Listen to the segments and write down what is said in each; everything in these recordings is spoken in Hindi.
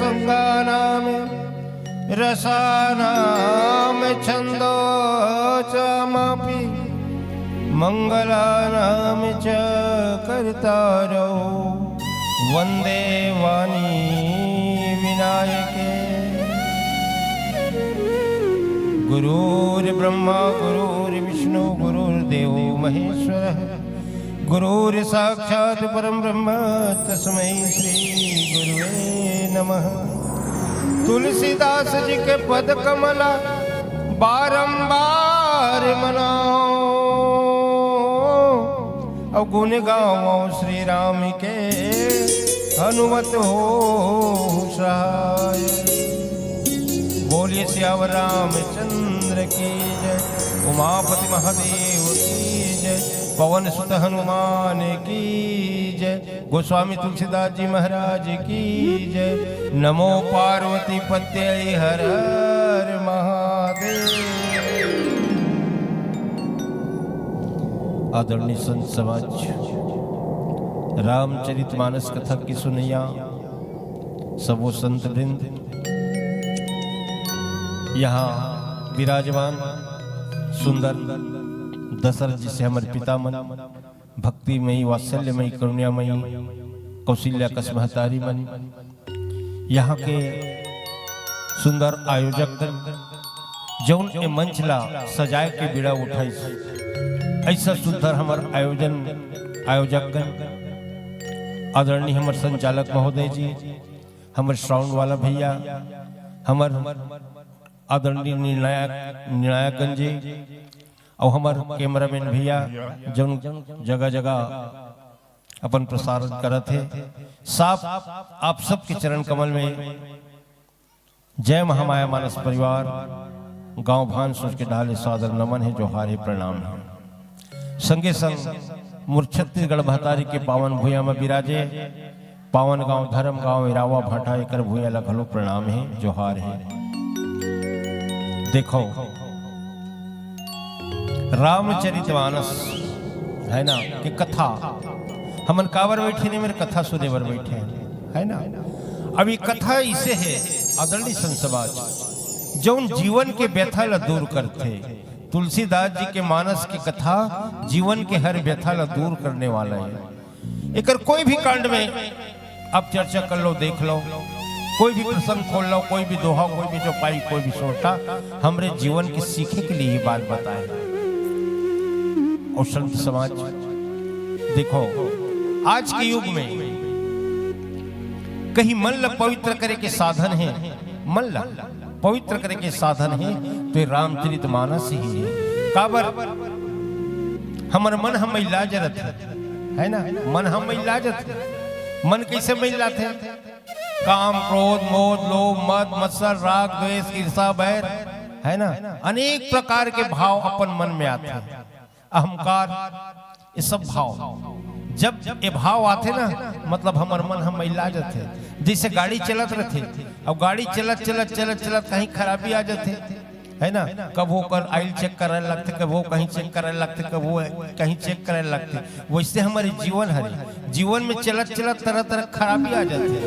प्रसंगानां रसानां छन्दोचामपि मंगलानां च कर्तारौ वंदे वाणी विनायके। गुरुर्ब्रह्मा गुरुर्विष्णु गुरुर्देवो महेश्वरः गुरुर्साक्षात् परं ब्रह्म तस्मै श्री गुरुवे नमः। तुलसीदास जी के पद कमला बारंबार मनाओ और गुण गाओ श्री राम के हनुमत हो सहाय। बोलिए सियावर रामचंद्र की जय, उमापति महादेव की जय, पवन सुत हनुमान की जय, गोस्वामी तुलसीदास जी महाराज की जय। नमो पार्वती पते हर हर महादेव। आदरणीय संत समाज, रामचरितमानस कथा की सुनैया सबो संत वृंद, यहाँ विराजमान सुंदर दशरथ जी से हमारे पितामन, भक्तिमयी वात्सल्यमयी करुणामयी कौशल्या कसमहतारी मन, यहाँ के सुंदर आयोजक जौन ए मंचला सजाए के बिड़ा उठाई, ऐसा सुंदर हमार आयोजक आदरणीय हमारे संचालक महोदय जी, हमारे साउंड वाला भैया, हमारे आदरणीय निर्णायकगण जी और हमारे कैमरामैन भैया जो जगह जगह अपन प्रसारण करत है। साफ आप सबके चरण कमल में जय महामाया मानस परिवार गांव भान सोच के ढाले सादर नमन है, जोहार है, प्रणाम है। संगे संग मूर्ख छत्तीसगढ़ भतारी के पावन भूया में विराजे पावन गांव धर्म गांव इरावा भाटा एकर भूया लखलो प्रणाम है, जोहार है। देखो रामचरितमानस है ना कि कथा हमन कावर बैठे नहीं, मेरे कथा सुने बर बैठे है ना। अब ये कथा इसे है आदरणीय संत समाज जौन जीवन के व्यथा ला दूर करते। तुलसीदास जी के मानस की कथा जीवन के हर व्यथा ला दूर करने वाला है। एकर कोई भी कांड में आप चर्चा कर लो, देख लो, कोई भी प्रसंग खोल लो, कोई भी दोहा, कोई भी चौपाई, कोई भी सोटा हमरे जीवन के सीखे के लिए ही बात बताए। और संत समाज देखो आज के युग में कहीं मन ला पवित्र करे के साधन है, मन ला पवित्र करे के साधन है तो ये रामचरितमानस ही है। काबर हमार मन हम इलाजत है ना, मन हम इलाजत। मन कैसे मिलाते हैं? काम क्रोध मोह लोभ मद मत्सर राग द्वेष ईर्षा बैर है ना, अनेक प्रकार के भाव अपन मन में आते हैं। अहंकार ये सब भाव जब ये भाव आते ना मतलब हमार मन हम इलाजत है। जैसे गाड़ी चलत रहते, अब गाड़ी चलत चलत चलत चलत कहीं खराबी आ जाते है ना, कब वो कर आइल चेक करे लगते, कब वो कहीं चेक करे लगते, कब वो कहीं चेक करे लगते। वैसे हमारे जीवन है, जीवन में चलत चलत तरह तरह खराबी आ जाते हैं।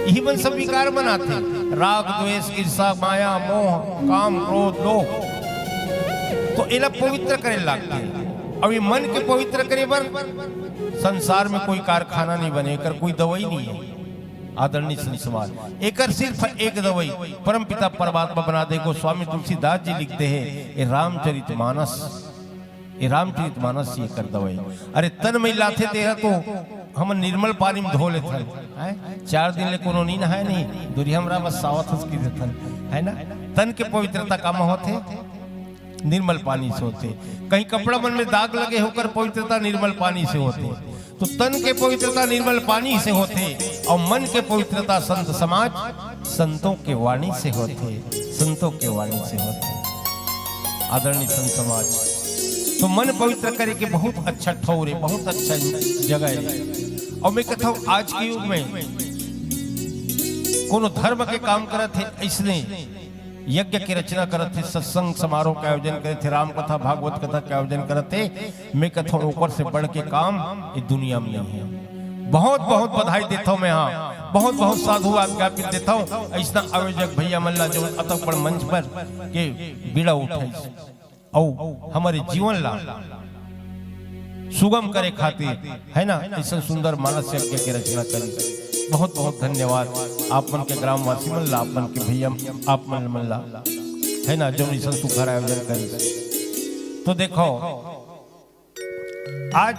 यही मन सब विकार बनाते, राग द्वेष ईर्षा माया मोह काम क्रोध लोभ। तो इला पवित्र करे लगते। अब ये मन के पवित्र करे बर संसार में कोई कारखाना नहीं बने, कर कोई दवाई नहीं है। आदरणीय संत समाज एकर सिर्फ एक दवाई परम पिता परमात्मा बना दे। गोस्वामी तुलसीदास जी लिखते हैं ये रामचरितमानस ये कर दवाई। अरे तन में लाते तेरा तो हम निर्मल पानी में धो लेते हैं, 4 दिन ले कोनो नी नहाए नहीं, दूरी हमरा बस सावत की देथन है ना। तन के पवित्रता काम होते निर्मल पानी से होते। कहीं कपड़ा मन में दाग लगे होकर पवित्रता निर्मल पानी से होते। तो तन के पवित्रता निर्मल पानी से होते और मन के पवित्रता संत समाज संतों के वाणी से होते, संतों के वाणी से होते। आदरणीय संत समाज तो मन पवित्र करे के बहुत अच्छा ठौर है, बहुत अच्छा जगह है। और मैं कहता हूँ आज के युग में कोनो धर्म के काम करत है, इसने यज्ञ की रचना करत थे, सत्संग समारोह का आयोजन करे थे, राम कथा भागवत कथा का आयोजन करत थे। मैं कथा ऊपर से बढ़ के काम इस दुनिया में नहीं है। बहुत बहुत बधाई देता हूँ मैं। हाँ बहुत बहुत साधुवाद ज्ञापित देता हूँ। ऐसा आयोजक भैया मल्ला जो अतक बड़ मंच पर के बीड़ा उठाई और हमारे जीवन ला सुगम करे खातिर है ना, ऐसा सुंदर मानस यज्ञ की रचना करी। बहुत बहुत धन्यवाद आप मन के ग्रामवासी मल्ला, आप मन के भैया आप मन मल्ला है ना, जो ऐसा सुखर आयोजन करी। तो देखो आज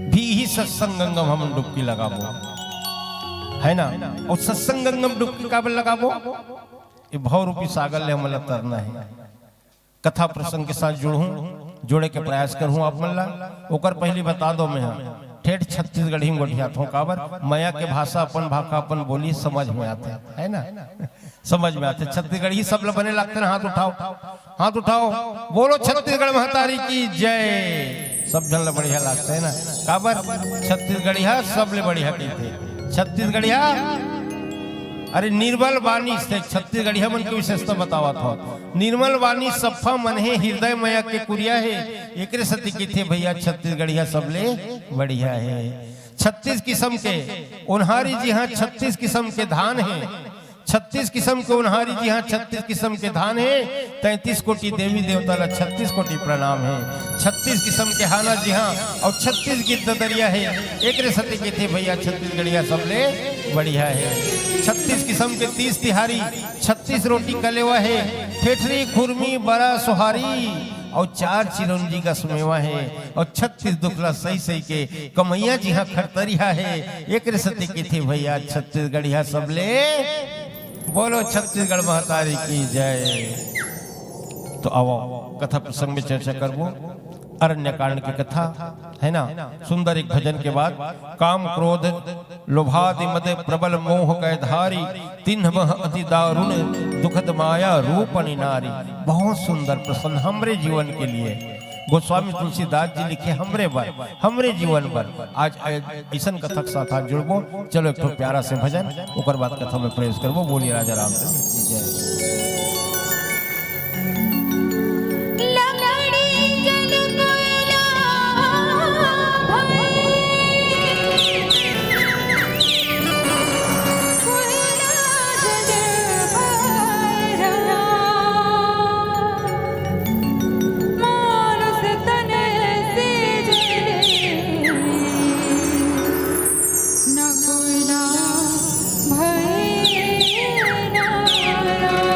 भी ही सत्संग गंगम हम डुबकी लगाबो है ना, और सत्संग गंगम डुबकी काबल लगाबो ये भाव रूपी सागर ले हमला तरना है। कथा प्रसंग के साथ जोड़े के प्रयास करूं आप मल्ला। ओकर पहली बता दो मैं ठेठ छत्तीसगढ़ी में गोठियात हूँ। काबर माया के भाषा अपन भाषा अपन बोली समझ में आते है ना, समझ में आते। छत्तीसगढ़ी सब बने लगते हैं। हाथ उठाओ, हाथ उठाओ, बोलो छत्तीसगढ़ महतारी की जय। सब जन बढ़िया लगते है ना। काबर छत्तीसगढ़िया सब ले बढ़िया कहते छत्तीसगढ़िया। अरे निर्मल वाणी से छत्तीसगढ़िया मन की विशेषता बतावा था। निर्मल वाणी सफा मन है हृदय मया के कुरिया है। एक सती की थे भैया छत्तीसगढ़िया सबले बढ़िया है। 36 किस्म के उन्हारी जी हाँ 36 किस्म के धान है। 36 किस्म के उन्हारी जी हाँ 36 किस्म के धान है। 33 कोटि देवी देवता ला 36 कोटि प्रणाम है। 36 किस्म के हाना जी हाँ और 36 की ददरिया है। एक सती की थे भैया छत्तीसगढ़िया सबले बढ़िया है। 36 किस्म के 30 तिहारी, 36 रोटी कलेवा है। ठेठरी खुरमी बड़ा सुहारी और 4 चिरौंजी का सुमेवा है। और 36 दुखला सही सही के कमैया जी हाँ खरतरिया है। एक सती की थी भैया छत्तीसगढ़िया सबले बोलो छत्तीसगढ़ महतारी की जय। तो आओ कथा प्रसंग में चर्चा करबो। अरण्य कांड की कथा है ना। सुंदर एक भजन के बाद काम क्रोध लोभादि मद प्रबल मोह कै धारी तिन्ह वह अति दारुण दुखद माया रूप नारी। बहुत सुंदर प्रसंग हमरे जीवन के लिए गोस्वामी तुलसीदास जी लिखे हमरे जीवन पर। आज ऐसा कथा के साथ आज जुड़बो। चलो एक तो प्यारा से भजन ओकर बाद कथा में प्रवेश करबो। बोलिए राजा रामचंद्र की जय। भय ना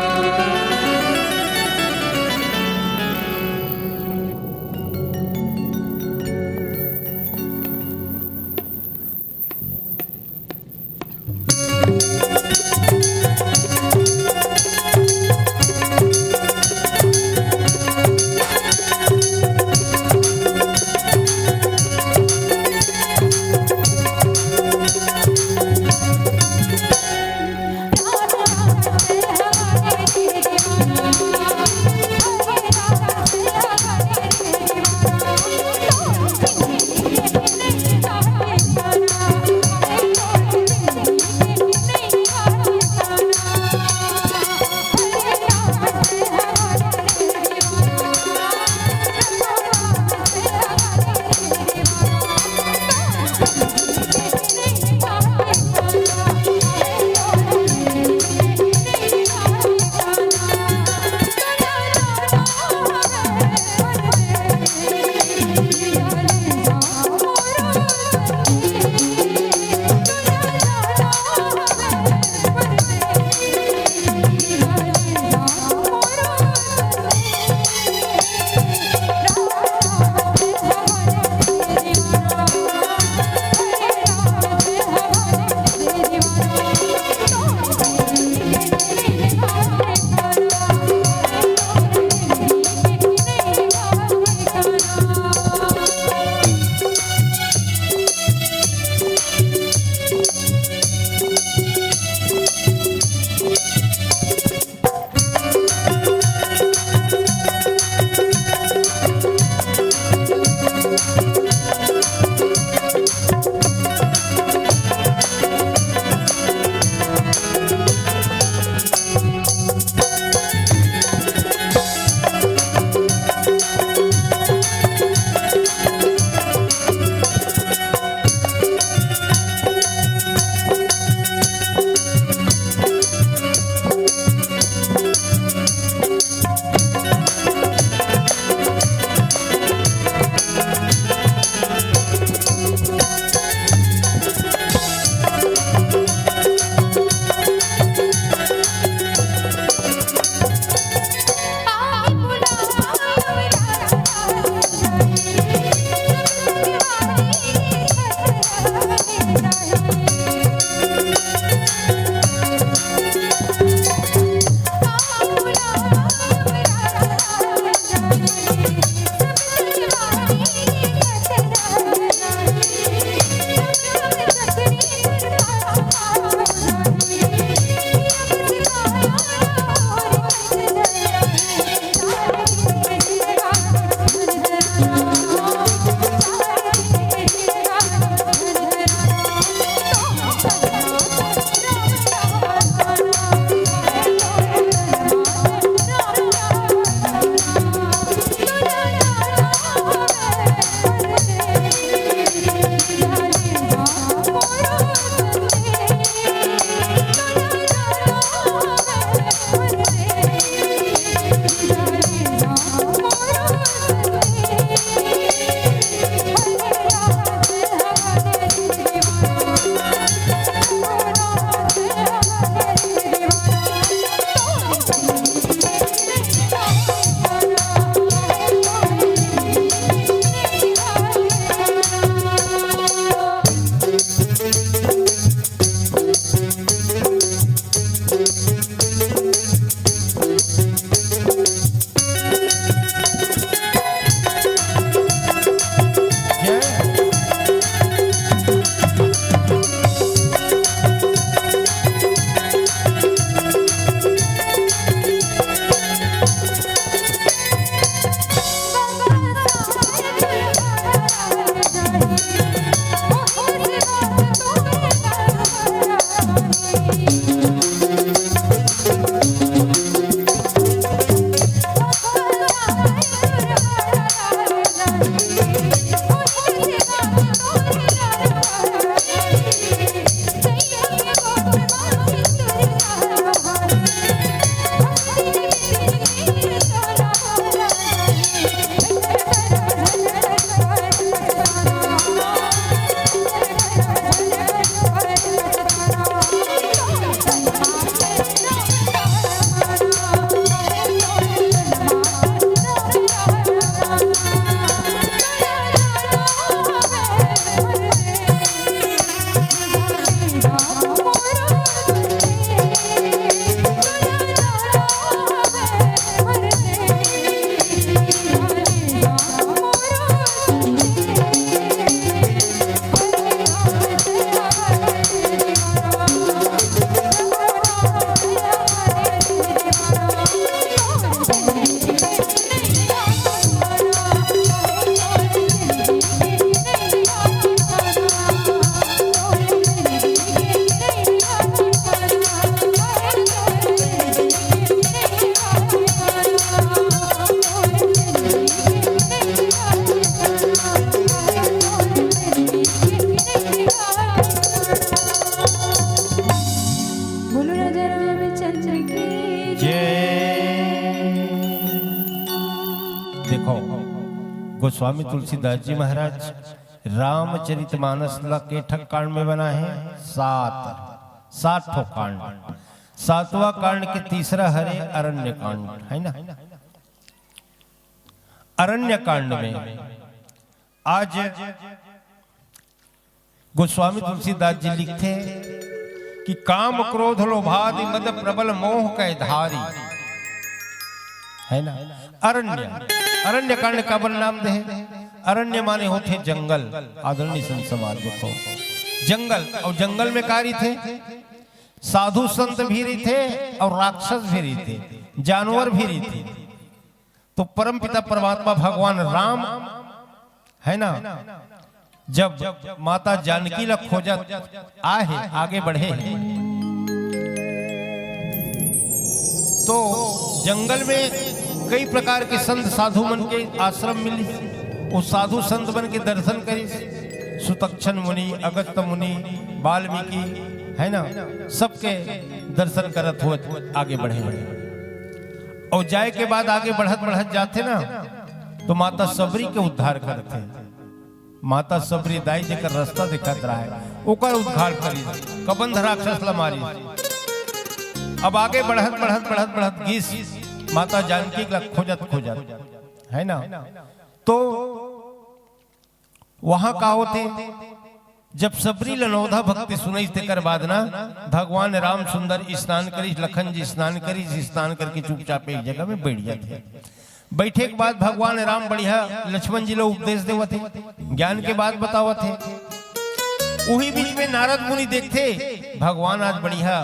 बोलो राजा रामचंद्र की जय। देखो गोस्वामी तुलसीदास जी महाराज रामचरितमानस के ठक कांड में बना है सात ठो कांड। सातवां कांड के तीसरा हरे अरण्य कांड है ना। अरण्य कांड में आज गोस्वामी तुलसीदास जी लिखते कि काम क्रोध लोभादि मद प्रबल मोह कै धारी है ना। अरण्य कांड का बल नाम दे। अरण्य माने होते जंगल। आदरणीय संत समाज देखो जंगल, और जंगल में कारी थे साधु संत भी रही थे और राक्षस भी रही थे, जानवर भी रही थे। तो परम पिता परमात्मा भगवान राम है ना, जब माता जानकी ला खोजत आए आगे बढ़े तो जंगल में कई प्रकार के संत साधु मन के आश्रम मिली। वो साधु संत बन के दर्शन करी। सुतक्षण मुनि, अगस्त्य मुनि, वाल्मीकि है ना, सबके दर्शन करत हुए आगे बढ़े। और जाए के बाद आगे बढ़त बढ़त जाते ना तो माता सबरी के उद्धार करते। माता सबरी दाई जेकर रास्ता दिखत रहा है ओकर उद्धार करी, कबंध राक्षस ला मारी। अब आगे बढ़त बढ़त बढ़त बढ़त गीस माता जानकी ला खोजत खोजत है ना। तो वहां का होते जब सबरी लनौधा भक्ति सुनई तेकर बाद ना भगवान राम सुंदर स्नान करी, लखन जी स्नान करी, स्नान करके चुपचाप एक जगह में बैठ जाते। बैठे के बाद भगवान राम बढ़िया लक्ष्मण जी लोग उपदेश देवत थे, ज्ञान के बात बतावत थे। वही बीच में नारद मुनि देखते भगवान आज बढ़िया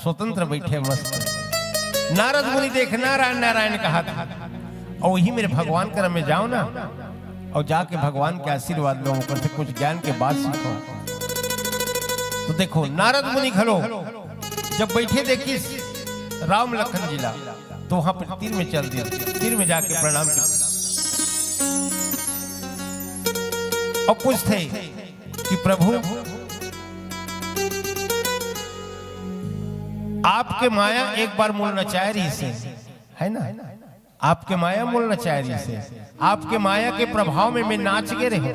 स्वतंत्र बैठे मस्त। नारद मुनि देख नारायण नारायण कहा था। और वही मेरे भगवान कर में जाओ ना और जाके भगवान के आशीर्वाद लो, ऊपर से कुछ ज्ञान के बात सीखो। तो देखो नारद मुनि खलो जब बैठे देखी राम लखन जी ला तो वहां पर तीर में चल दिया। तीर में जाके प्रणाम किया और पूछते कि प्रभु आपके माया एक बार मूल नचाए रही से है ना। आपके माया मूल नचाए रही से आपके माया के प्रभाव में मैं नाच गे रहे।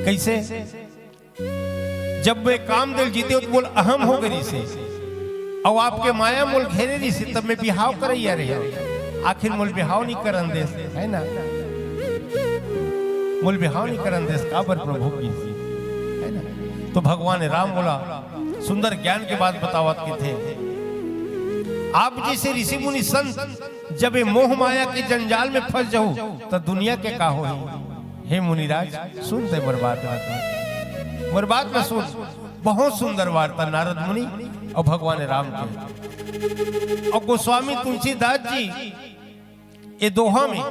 कैसे? जब मैं काम दिल जीते तो बोल अहम हो गई से और आपके माया मूल घेरे रही से तब मैं बिहाव करैया रहे। आखिर मूल बिहाव नहीं करन देस है ना। मूल बिहाव नहीं करन देस का बर प्रभु की है ना। तो भगवान राम बोला सुंदर ज्ञान के बाद बतावत के थे आप जैसे ऋषि मुनि संत जब मोह माया के जंजाल में फंस जाओ तो दुनिया के का हो। हे मुनिराज सुनते बर्बाद में सुन। बहुत सुंदर वार्ता नारद मुनि और भगवान राम के। और गोस्वामी तुलसीदास जी ये दोहा में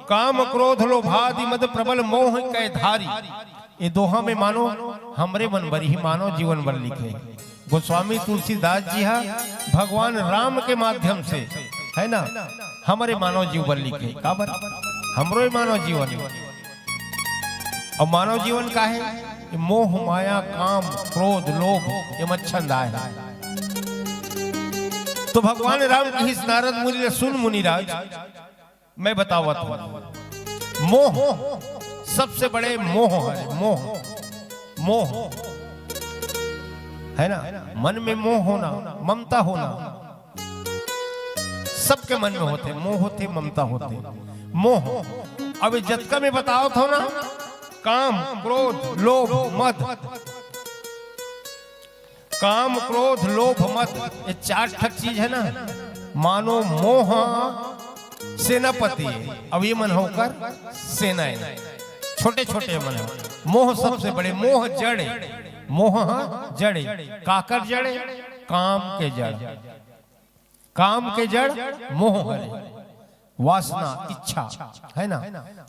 काम क्रोध लोभादि मद प्रबल मोह कै धारी, ये दोहा में मानो हमरे मन भर ही मानो जीवन भर लिखे। गोस्वामी तुलसीदास जी हा भगवान राम के माध्यम से है ना हमारे मानव जीवन लिखे। का बर हमरो मानव जीवन और मानव जीवन का है मोह माया काम क्रोध लोभ ये मच्छंद है। तो भगवान राम की नारद मुनि सुन मुनिराज मैं बतावत हूं। मोह सबसे बड़े मोह है। मोह है ना, मन में मोह होना, ममता होना सबके मन में होते। मोह होते, ममता होते। मोह अब जतका में बताओ था ना काम क्रोध लोभ मद। काम क्रोध लोभ मद ये चार ठक चीज है ना। मानो मोह सेनापति अब ये मन होकर सेनाएं छोटे छोटे मन है। मोह सबसे बड़े। मोह जड़े, मोह जड़े काकर जड़े काम के जड़। काम के जड़ मोह है, वासना इच्छा है ना।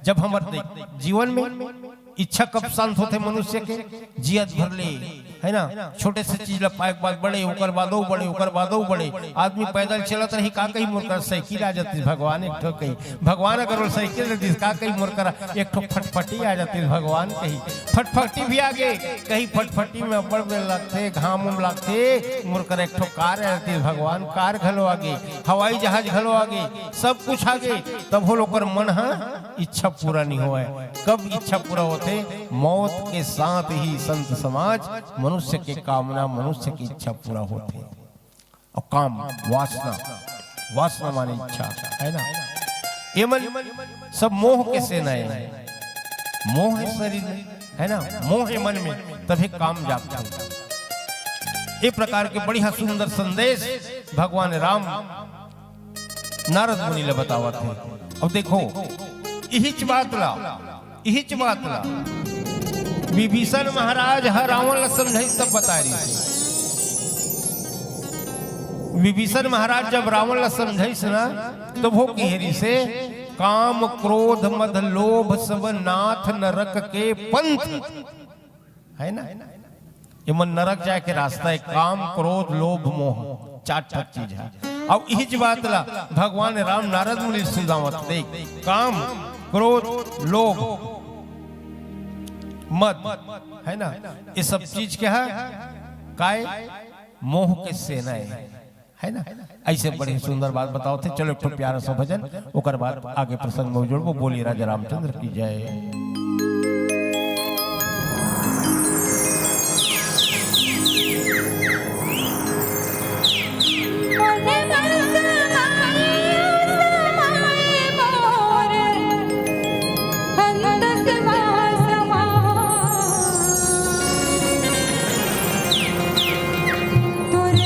जब हमारे जीवन में इच्छा कब शांत होते मनुष्य के जियत भर ले है ना, छोटे से चीज पाए के बाद बड़े, ओकर बाद बड़े, ओकर बाद बड़े। आदमी पैदल चलत रही का कहीं मुरकर साइकिल आ जाती भगवान एक ठो कहीं, भगवान अगर साइकिल रहती का कहीं मुरकर एक ठो फटफटी आ जाती भगवान कहीं, फटफटी भी आगे कहीं, फटफटी में अब्बड़ में लगते, घाम उम लगते, मुरकर एक ठो कार आ जाती भगवान, कार घलो आगे, हवाई जहाज घलो आगे, सब कुछ आगे। तब हो लोग मन इच्छा पूरा नहीं हुआ है। कब इच्छा पूरा होते? मौत के साथ ही संत समाज मनुष्य के कामना, मनुष्य की इच्छा पूरा होते। और काम वासना, वासना माने इच्छा है ना, ये मन सब मोह के सेनाएं हैं। मोह है शरीर में, है ना, मोह है मन में, तभी काम जागता है। एक प्रकार के बढ़िया सुंदर संदेश भगवान राम नारद मुनि ले बतावा थे। अब देखो इहिच बात ला, इहिच बात ला विभीषण महाराज हर रावण ला समझाई तब बता रही थी। विभीषण महाराज जब रावण ला समझाई ना तो वो कहेरी से काम क्रोध मद लोभ सब नाथ नरक के पंथ, है ना, ये मन नरक जाए के रास्ता है। काम क्रोध लोभ मोह चार चीज है। अब इस बात ला भगवान राम नारद मुनि सुझावत देख, काम क्रोध लोभ मद, है ना, ये सब चीज क्या है? काय मोह के सेना है ना। ऐसे बड़ी सुंदर बात बताओ थे। चलो एक तो प्यारा सा भजन, ओकर बाद आगे प्रसंग में जोड़बो। बोली राजा रामचंद्र की जय। कुछ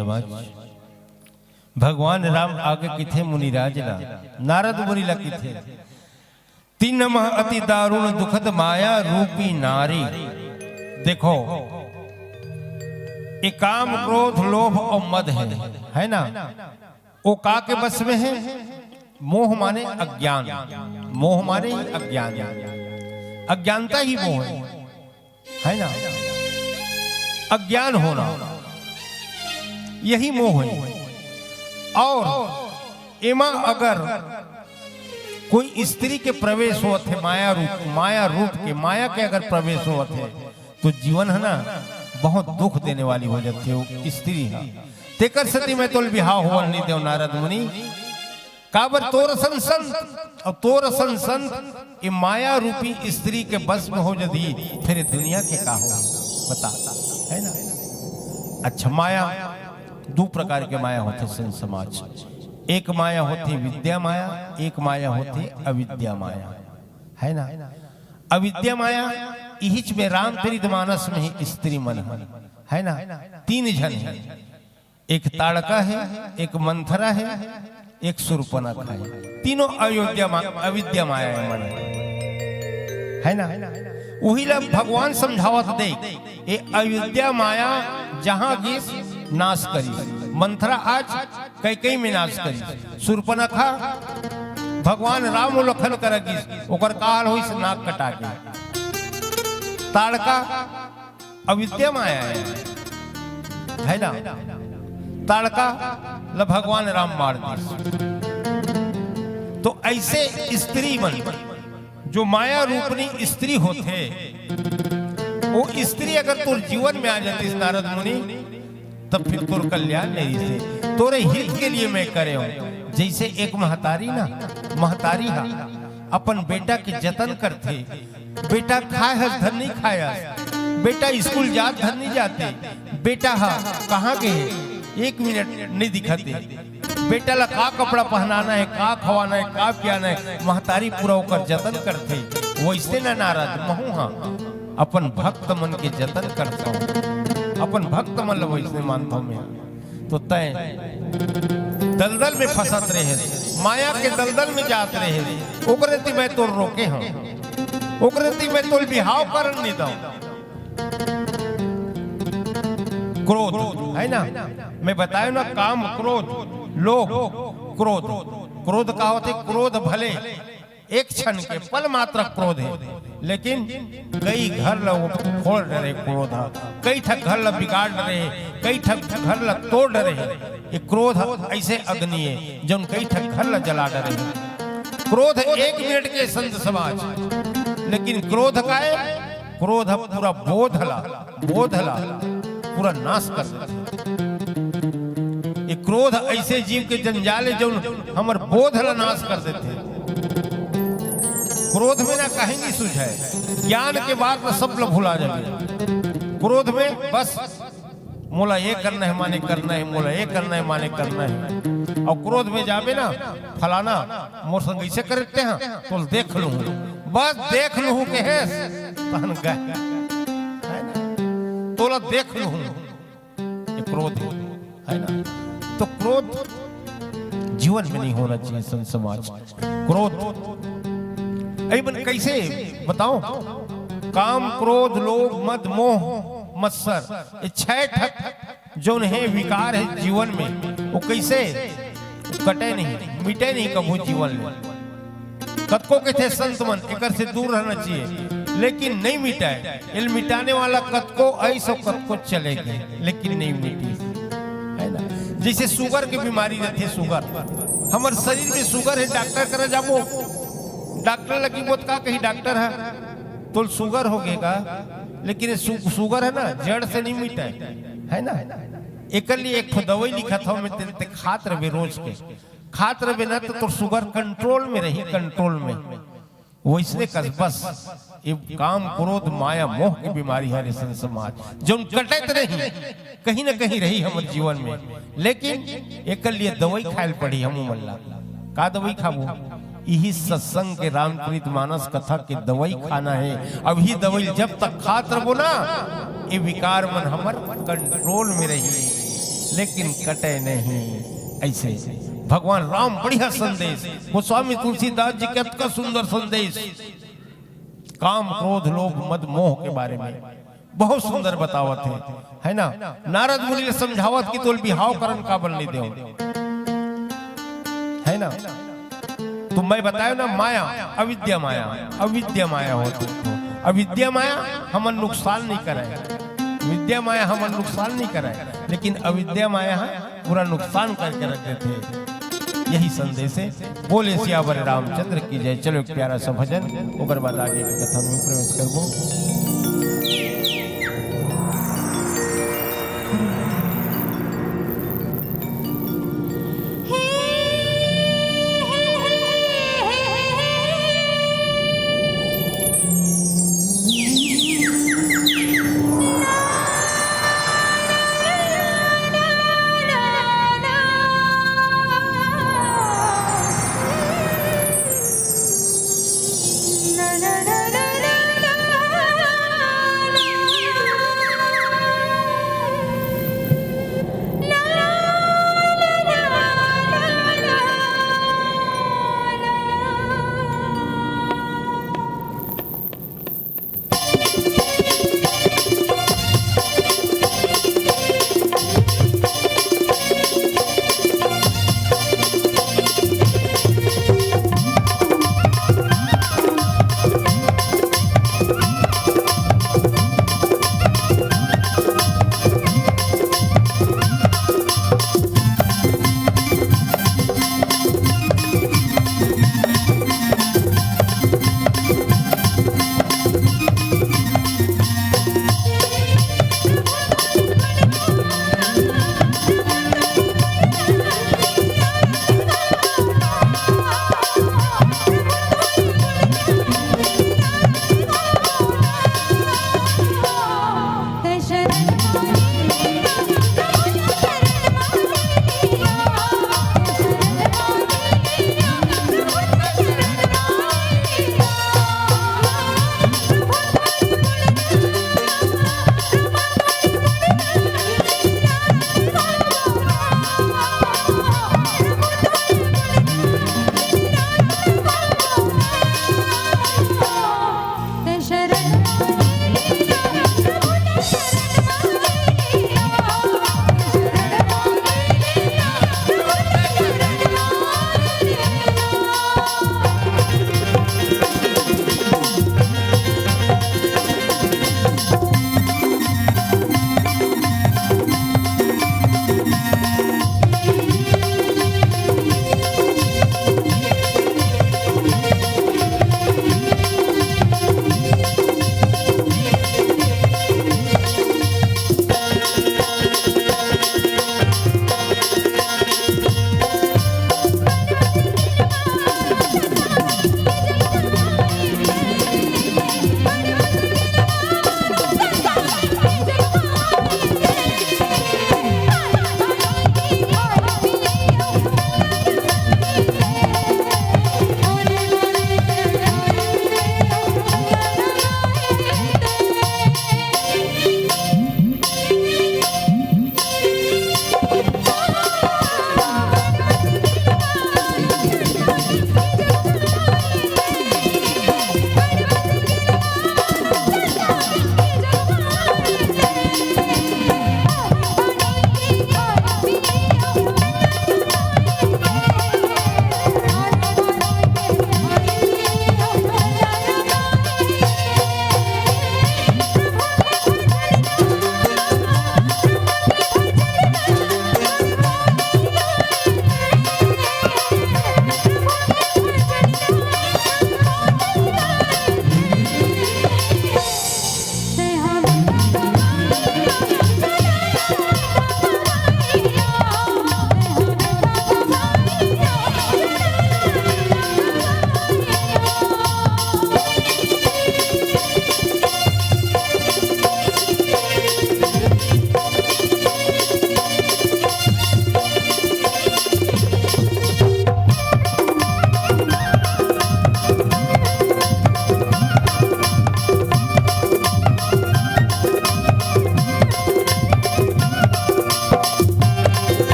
समाज। भगवान राम आगे किथे मुनिराज ना, नारद मुनि लगी थे। तीन मह अति दारुण दुखद माया रूपी नारी। देखो ये काम क्रोध लोभ और मद है ना, वो का के बस में है। मोह माने अज्ञान, मोह माने अज्ञान, अज्ञानता ही मोह है ना, अज्ञान होना यही मोह है। और एमा अगर कोई स्त्री के प्रवेश होत है माया रूप के, माया के अगर प्रवेश होत है तो जीवन है ना बहुत दुख देने वाली हो जाती है स्त्री है। तेकर सती में तोल बिहाव होवन नहीं देव नारद मुनि। काबर तोर संत और तोर संत ये माया रूपी स्त्री के बस में हो जदी फिर दुनिया के का हो बता, है ना। अच्छा, माया दो प्रकार के माया होते सन समाज। एक माया होती विद्या माया, एक माया होती अविद्या माया, है ना। अविद्या माया इहिच में रामचरित मानस में ही स्त्री मन है ना। तीन जन है, एक ताड़का है, एक मंथरा है, एक शूर्पणखा है। तीनों अविद्या माया है मन, है ना। वही ला भगवान समझावत दे ये अविद्या माया जहां गिस नाश करी। मंथरा आज कई में नाश करी। शूर्पणखा भगवान राम लखन कर गिस ओकर काल होई से नाक कटा के। ताड़का अविद्या माया है ना। ताड़का ल भगवान राम मार दी। तो ऐसे स्त्री मन जो माया रूपनी स्त्री होते, वो स्त्री अगर तुर जीवन में आ जाती नारद मुनि तब फिर तुर कल्याण नहीं से तोरे हित के लिए मैं करे हूं। जैसे एक महतारी ना, महतारी हा अपन बेटा के जतन करते। बेटा खाए हस धन नहीं खाया, बेटा स्कूल जात धन नहीं जाते, बेटा हा कहाँ गए एक मिनट नहीं दिखाते। बेटा ला का कपड़ा पहनाना है, का खवाना है, का पियाना है, महतारी पूरा होकर जतन करते। वैसे ना नारद महू हाँ अपन भक्त मन के जतन करता हूँ, अपन भक्त मन वैसे मानता हूँ मैं। तो तय दलदल में फंसत रहे, माया के दलदल में जात रहे, ओकरे मैं तो रोके हूँ, ओकरे मैं तो बिहाव करन नहीं दूं। क्रोध है ना, मैं बताया ना काम क्रोध लोभ क्रोध। क्रोध का होते क्रोध भले एक क्षण के पल मात्र क्रोध है, लेकिन कई घर लोग फोड़ रहे क्रोध, कई ठक घर ला बिगाड़ रहे, कई ठक घर ला तोड़ रहे। ये क्रोध ऐसे अग्नि है जो कई ठक घर ला जला रहे। क्रोध एक मिनट के संत समाज, लेकिन क्रोध का है क्रोध पूरा बोधला पूरा नाश कर देता। ये क्रोध ऐसे जीव के जंजाल है जो हमर बोधला नाश कर देते। क्रोध में ना कहेंगी सुझाए, ज्ञान के बाद में सब लोग भुला जाएंगे। क्रोध में बस मोला ये करना है माने करना है, मोला ये करना है माने करना है। और क्रोध में जावे ना फलाना मोर संग ऐसे करते हैं तो देख लूं, बस देख लूं के है तहन गए तोला देख लूं। ये क्रोध है ना। तो क्रोध जीवन में नहीं होना चाहिए संत समाज। क्रोध अरे कैसे बताओ, काम क्रोध लोभ मद मोह मत्सर, ये छह ठक जो है विकार है जीवन में, वो कैसे कटे नहीं मिटे नहीं कबू जीवन में। कतको के थे संत मन एकर से दूर रहना चाहिए, लेकिन नहीं मिटाए। इल मिटाने वाला कतको ऐसा कतको चलेगा, लेकिन नहीं मिटी, है ना। जैसे शुगर की बीमारी रहती है, शुगर हमारे शरीर में शुगर है, डॉक्टर करे जाबो, डॉक्टर लगी बोत का कहीं डॉक्टर है तो शुगर हो गएगा, लेकिन शुगर है ना जड़ से नहीं मिटा है ना। एक लिए एक दवाई लिखा था मैं ते खात रहे रोज के, खात रहे ना तो शुगर कंट्रोल में रही, कंट्रोल में। वैसे बस ये काम क्रोध माया मोह की बीमारी है समाज जो कटत रही कहीं ना कहीं रही हमारे जीवन में, लेकिन एक लिए दवाई खायल पड़ी। हम मल्ला का दवाई खाबू, यही सत्संग के रामचरित मानस कथा के दवाई खाना है। अब ही दवाई जब तक खात रहो ना, ये विकार मन हमर कंट्रोल में रही, लेकिन कटे नहीं। ऐसे भगवान राम बढ़िया संदेश, गोस्वामी तुलसीदास जी का इतना सुंदर संदेश काम क्रोध लोभ मद मोह के बारे में बहुत सुंदर बतावत है ना। नारद मुनि ने समझावत कि तोल बिहाव करन का बल नहीं दे, है ना। तो मैं बताया ना, माया अविद्या माया, अविद्या माया होती है। अविद्या माया हमन नुकसान नहीं कराए, विद्या माया हमन नुकसान नहीं कराए, लेकिन अविद्या माया पूरा नुकसान करके रख देते। यही संदेश है। बोले सियावर रामचंद्र की जय। चलो एक प्यारा सा भजन, ओकर बाद आगे की कथा में प्रवेश करबो।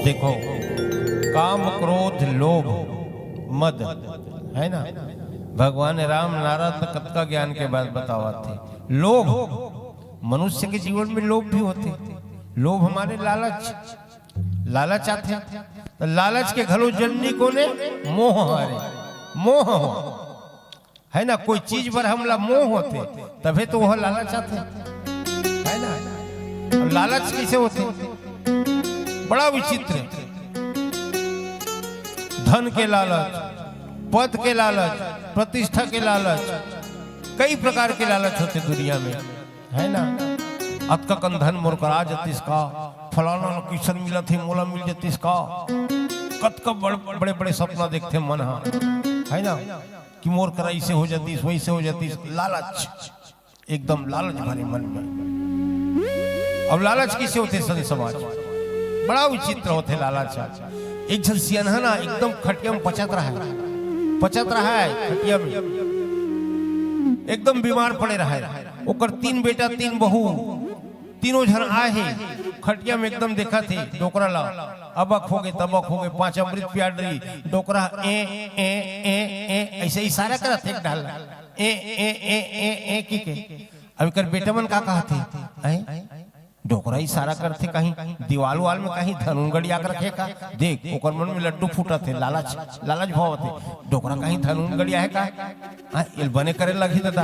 देखो, काम क्रोध लोभ मद, है ना, भगवान राम नारद कब का ज्ञान के बाद बतावा थे। लोभ, मनुष्य के जीवन में लोभ भी होते। लोभ हमारे लालच आते, तो लालच के घलो जननी को ने मोह हरे, मोह हो, है ना, कोई चीज पर हमला मोह होते तभी तो वह लालच आते, है ना। और लालच कैसे होते, बड़ा विचित्र है। धन के लालच, पद के लालच, प्रतिष्ठा के लालच, कई प्रकार के लालच होते दुनिया में, है ना। अत का कंधन मोरकरा जतिस का, फलाना किशन मिला थे मोला मिल जतिस का, कत का बड़े बड़े सपना देखते मन, है ना, कि मोर करा ऐसे हो जाती, वैसे हो जाती। लालच, एकदम लालच भरे मन में। अब लालच किसे होते संत समाज, बड़ा विचित्र होते लालच। एक जन सियनहा ना एकदम खटिया में पचत रहा है खटिया में, एकदम बीमार पड़े रहा है। ओकर 3 बेटा 3 बहू, तीनों जन आए हैं खटिया में, एकदम देखा थे डोकरा ला, अबक हो गए तबक हो गए, 5 अमृत पिया डरी, डोकरा ए ए ए ए ऐसे इशारा करा थे डाल ए ए ए ए ए की के। अब कर बेटा मन का कहा थे, डोकरा इशारा करते कहीं दीवाल वाल में कहीं धनुगड़ी आकर रखे का, देख ओकर मन में लड्डू फूटा थे, लालच भाव थे, डोकरा कहीं धनुगड़ी है का, इल बने करे लगी दादा।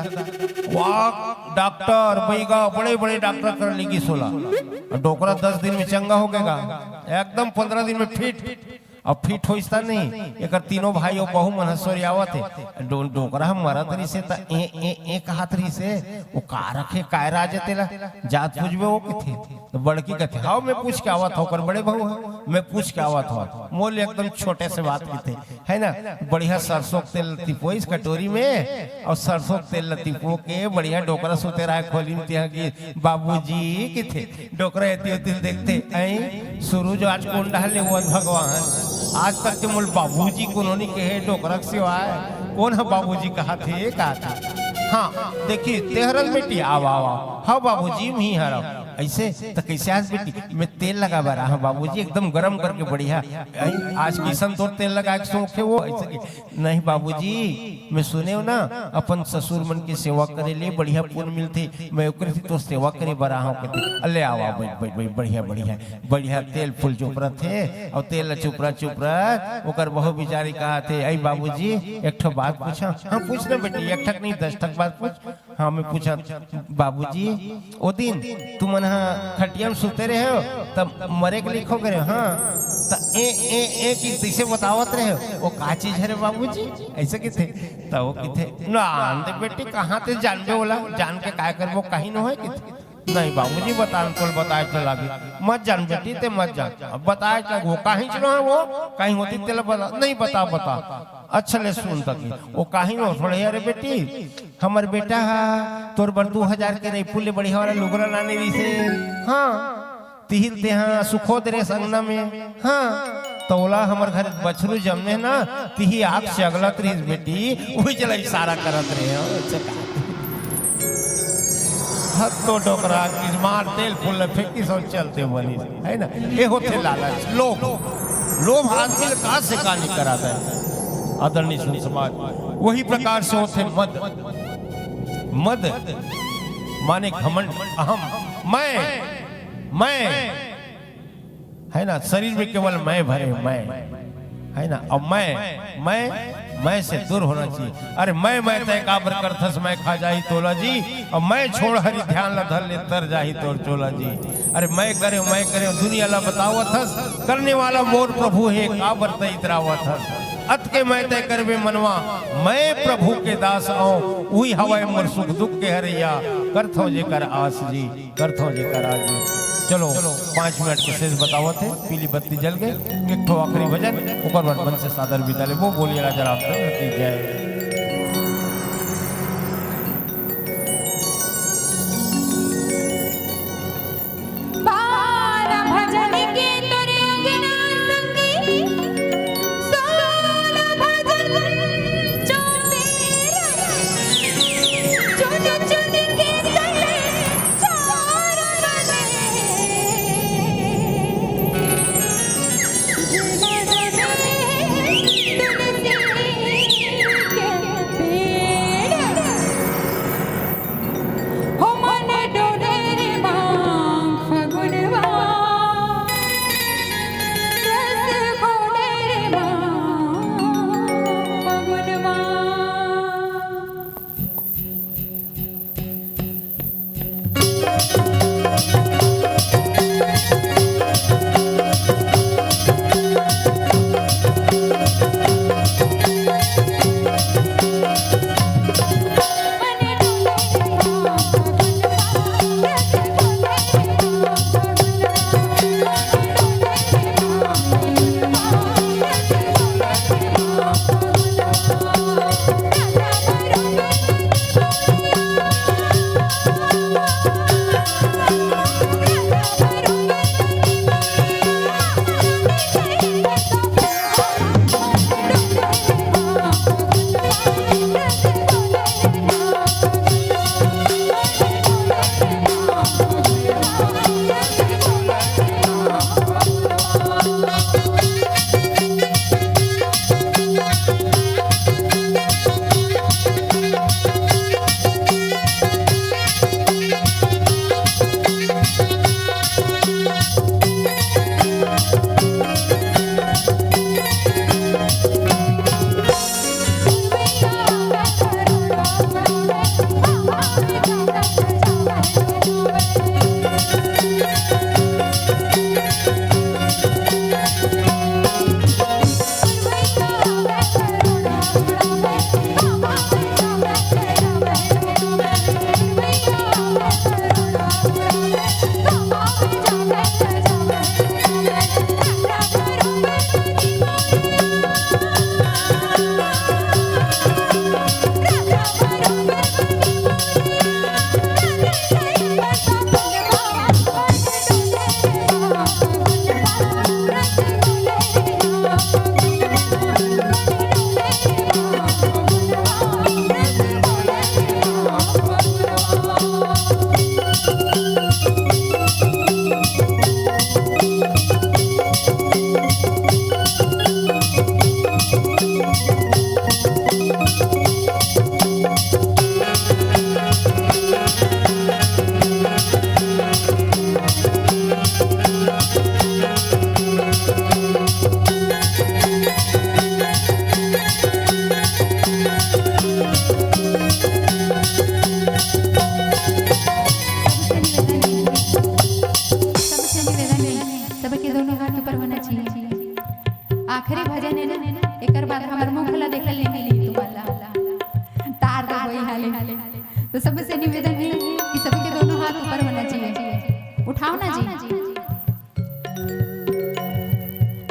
वाह डॉक्टर बैगा, बड़े बड़े डॉक्टर कर लेगी 16, डोकरा 10 दिन में चंगा हो गएगा, एकदम 15 दिन में फिट। अब फिट हो इसता नहीं, एक तीनों भाई और बहु मनहसोरी आवत है, डोकरा हम मरत रही से त ए ए ए कहत रही से, वो का रखे काय राज तेला जात पूछबे वो किथे, तो बड़की कहते हां मैं पूछ के आवत होकर, बड़े बहू मैं पूछ के आवत हो, मोल एकदम छोटे से बात किथे, है ना। बढ़िया सरसों तेल लतीफो इस कटोरी में, और सरसों तेल लतीफो के बढ़िया डोकरा सोते रहा खोली में तिहा की बाबूजी किथे, डोकरा एती देखते ऐ सूरज आज कौन डाले वो भगवान, आज तक के मूल बाबूजी को उन्होंने कहे डोकरक सिवाय कौन है बाबूजी कहा थे, कहा था। हाँ देखिए तेहरल बेटी आवा हाँ बाबूजी ही हरा ऐसे तो कैसे आज बेटी मैं तेल लगा बा रहा बाबूजी एकदम गरम करके बढ़िया, आज किसन तो तेल लगा के शौक है वो, ऐसे नहीं बाबूजी मैं सुने हो ना अपन ससुर मन की सेवा करे ले बढ़िया पुण्य मिलते, मैं ओकरे तो सेवा करे बरा हूं कहते अल्ले आवा बढ़िया बढ़िया बढ़िया तेल फूल चुपरा थे और तेल चुपरा ओकर बहु बिचारी कहा थे आई बाबूजी एक ठो बात पूछा। हाँ पूछ ना बेटी, एक ठक नहीं 10 ठक बात पूछ। हाँ मैं पूछा बाबूजी ओ दिन तुम खटिया में सुते रहे हो तब मरे के लिखो करे, हाँ तो ए की तैसे बतावत रहे हो वो का चीज है रे बाबूजी ऐसे की थे, तो वो किथे ना बेटी कहाँ थे जानबे बोला जान के काय कर वो कहीं न हो किथे, नहीं बाबूजी बतान तो बताए चला भी मत जान बेटी ते मत जान, अब बताए क्या वो कहीं चलो है वो कहीं होती तेल बता नहीं बता अच्छा ले सुन तक वो कहीं हो थोड़े अरे बेटी हमार बेटा तोर बर 2000 के रही बढ़िया वाला लुगरा लाने दी से, हाँ तिहिल ते हाँ सुखो दे संगना में, हाँ तोला हमार घर बछरू जमने ना तिही आग से अगलत रही बेटी वही चला इशारा करत रहे तो डोकरा की मार तेल फूल फेंकी सब चलते बनी है ना। ये होते लालच लोभ आदमी का से का नहीं कराता है आदरणीय सुन समाज। वही प्रकार से होते मद माने घमंड अहम मैं है ना, शरीर में केवल मैं भरे मैं है ना, अब मैं से दूर होना चाहिए। अरे मैं तय काबर करथस मैं खा जाही तोला जी, और मैं छोड़ हरि ध्यान ला धर ले तर जाही तोर चोला जी। अरे मैं करे दुनिया ला बतावत हस करने वाला मोर प्रभु है काबर तय इतरावत हस, अत के मैं तय करबे मनवा मैं प्रभु के दास आऊं वही हवाए मोर सुख दुख के हरैया करथो जे कर आस जी करथो जे कर आज जी। चलो 5 मिनट के शेष बतावत है, पीली बत्ती जल गई, एक ठो आखिरी भजन ऊपर मन से सादर बिता ले वो बोलिए राजा रामचंद्र की जय। सबके दोनों हाथ ऊपर होना चाहिए। आखिरी भजन है ना, एक बाद हमार मुंह खुला देखल नहीं मिली तुम्हारा तार दे वही हाले। तो सबसे निवेदन है कि सबके दोनों हाथ ऊपर होना चाहिए। उठाओ ना जी।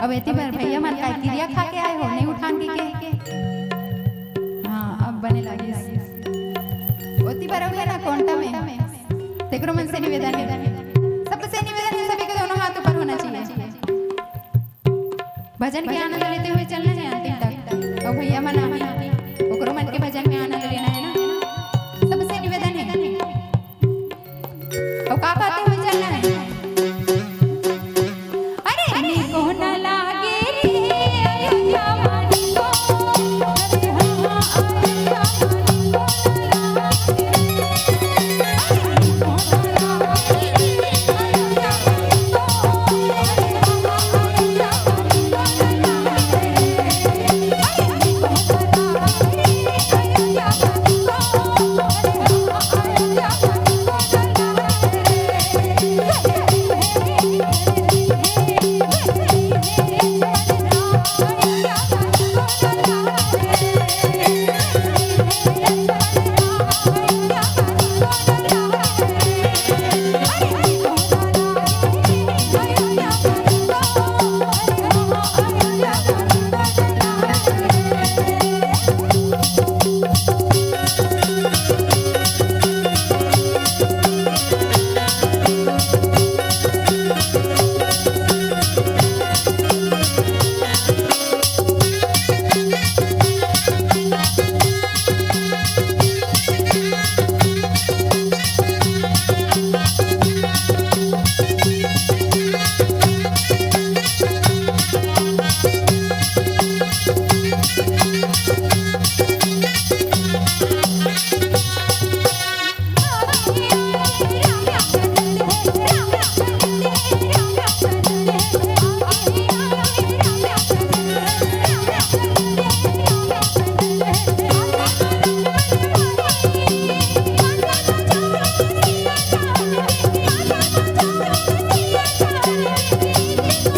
अब एती बार भैया मार का क्रिया खा के आए हो, नहीं उठान के हाँ अब बने लगे ओती बार हो ना कोंटा में तेकरो मन से निवेदन है, सबसे निवेदन है सभी के दोनों हाथ ऊपर होना चाहिए। भजन के आनंद लेते हुए चलना है अंतिम तक। और भैया मना ओकरो मन के भजन में आनंद लेना है ना, सबसे निवेदन है। और का बातें हुए चलना है। अरे नी को न लागे रे अयोध्या वाली को, अरे हाँ अयोध्या वाली को न लागे रे, अरे नी को न लागे रे अयोध्या वाली को, अरे हाँ अयोध्या वाली को न लागे रे, अरे नी को न लागे रे अयोध्या वाली को, अरे हाँ अयोध्या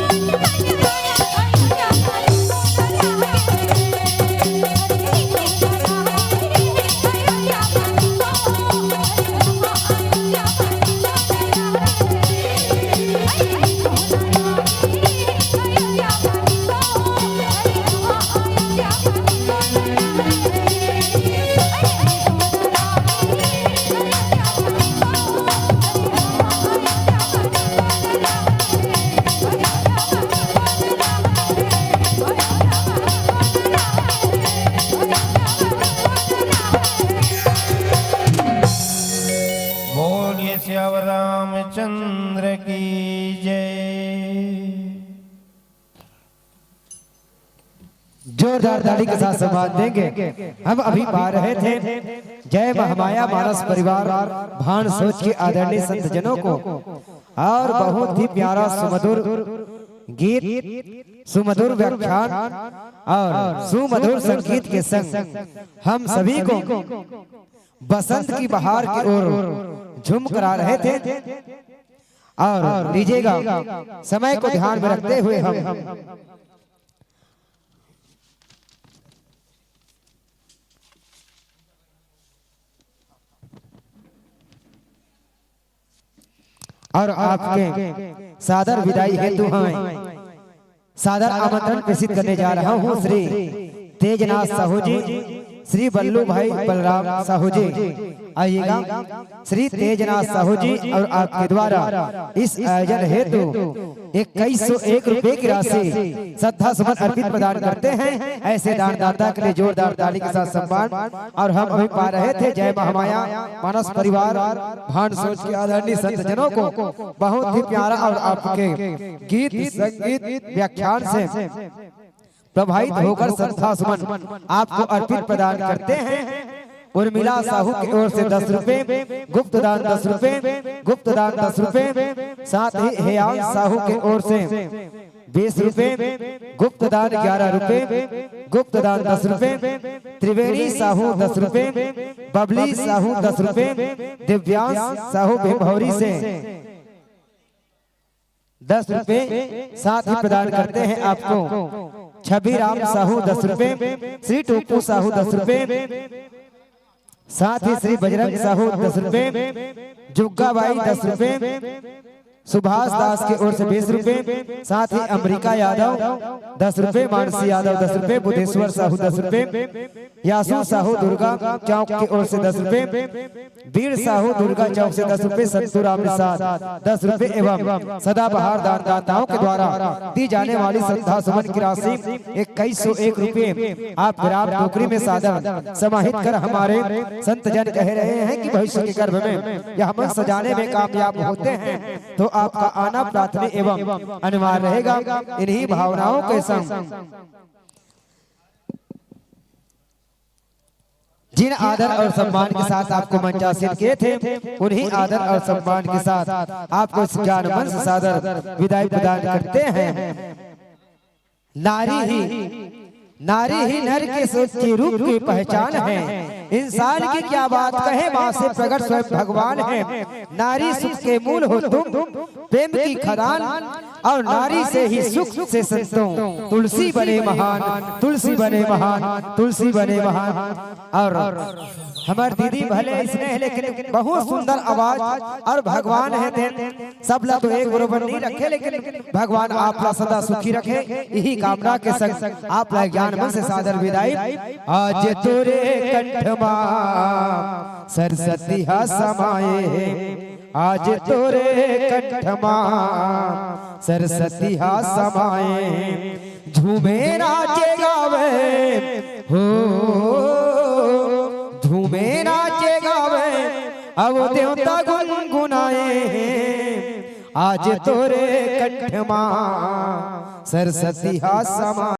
वाली को न बोलिए श्याम रामचंद्र की जय। जोरदार ताली के साथ सम्मान देंगे। हम अभी पा रहे थे जय महामाया मानस परिवार भान सोच के आदरणीय संत जनों को, और बहुत ही प्यारा सुमधुर गीत, सुमधुर व्याख्यान और सुमधुर संगीत के संग हम सभी को बसंत की बहार की ओर झूम करा रहे थे। और लीजिएगा समय को ध्यान में रखते हुए हम और आपके सादर विदाई हेतु हमें सादर आमंत्रण प्रेषित करने जा रहा हूँ श्री तेजनाथ साहू जी, श्री बल्लू भाई बलराम साहू जी। आइएगा श्री तेजनाथ साहू जी और आपके द्वारा इस आयोजन हेतु 2101 रुपए की राशि श्रद्धा सुमन अर्पित प्रदान करते हैं। ऐसे दानदाता के लिए जोरदार ताली के साथ सम्मान। और हम अभी पा रहे थे जय महामाया मानस परिवार भान सोच के आदरणीय संत जनों को बहुत ही प्यारा और आपके गीत संगीत व्याख्यान से प्रभावित होकर श्रद्धा सुमन आपको अर्पित प्रदान करते हैं। उर्मिला साहू की ओर से 10 रुपए, गुप्त दान 10 रुपए, गुप्त दान 10 रुपए, साथ ही हेयांश साहू की ओर से 20 रुपए, गुप्त दान 11 रुपए, गुप्त दान 10 रुपए, त्रिवेणी साहू 10 रुपए, बबली साहू 10 रुपए, दिव्यांश साहू भौरी से 10 रुपए साथ ही प्रदान करते हैं आपको छवि राम साहू 10 रुपए, श्री टोपू साहू 10 रुपए, साथ ही श्री बजरंग साहू 10 रुपए, जुग्गा बाई 10 रुपए, सुभाष दास की ओर से 20 रुपए, साथ ही अमरीका यादव 10 रुपए, मानसी यादव 10 रुपए, बुद्धेश्वर साहू 10 रुपए, यासू साहू दुर्गा चौक की ओर से 10 रुपए, वीर साहू दुर्गा चौक से 10 रुपए, संतू राम निषाद 10 रुपए एवं सदाबहार दानदाताओं के द्वारा दी जाने वाली श्रद्धा सुमन की राशि 2101 रुपए आप ग्राम टोकरी में सादर समाहित कर हमारे संत जन कह रहे हैं कि भविष्य के गर्भ में यह मन सजाने में कामयाब होते हैं तो आपका आना प्रार्थना एवं अनिवार्य रहेगा। इन्हीं भावनाओं के संग जिन आदर और सम्मान के साथ आपको मंचासीन किए थे उन्हीं आदर और सम्मान के साथ आपको इस ज्ञान मंच से सादर विदाई प्रदान करते हैं। नारी ही नर के सच्चे रूप की पहचान है। इंसान की क्या बात कहे, माँ से प्रकट स्वयं भगवान है। नारी सुख के मूल हो तुम, प्रेम की खदान, और नारी से ही सुख से संतों तुलसी बने महान, तुलसी बने महान, तुलसी बने महान। और हमार दीदी भले इसने है लेकिन बहुत सुंदर आवाज और भगवान है सब ला तो एक बरोबर नहीं रखे, लेकिन भगवान आप ला सदा सुखी रखे, यही कामना के संग आप ला ज्ञान मन से सादर विदाई। आज तोरे कंठमा सरस्वती हा समाए, आज तोरे कंठमा सरस्वती हा समाए, झूमे नाचे गावे हो, झूमे नाचे गावे अब देवता गुनगुनाए, आज तोरे कंठमा सरस्वती हा समाए।